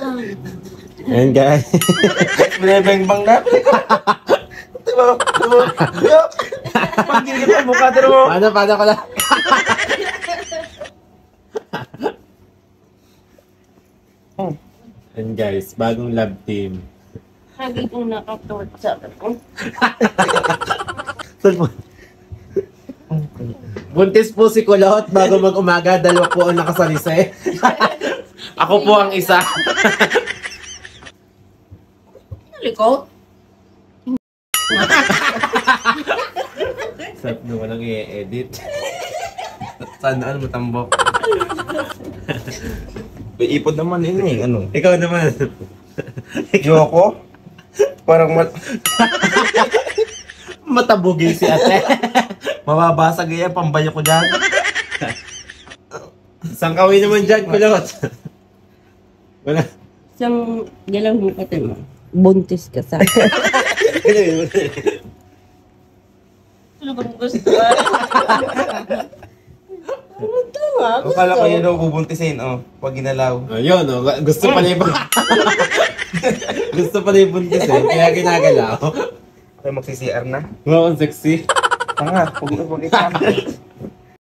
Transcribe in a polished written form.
Ayan guys. Binibeng-bang na. Diba? Pagkili ka pa mukha din mo. Paano ko lang? Ayan guys, bagong love team. Lagi kong nakatulad sa ako. Buntis po si Kulot bago mag-umaga, dalawa po ang nakasalise. Ako po ang isa. Liko? Sarap na walang i-edit. Saan matambok? May ipod naman yun eh. Ano? Ikaw naman. Yoko? Parang Matabugin si ate. mababasag yan. Pambayo ko dyan. Sangkawin naman dyan, Kulot. Wala. Isang galaw mo ka mo. Buntis ka sa akin. Ano bang gusto ba? Tama, Akala ko yun ang bubuntisin. Pag ginalaw. Ayun, gusto pala yung gusto pala yung buntis eh, kaya ginagalaw. Ay, magsi-CR na. Wow, ang sexy. Tanga, huwag ito.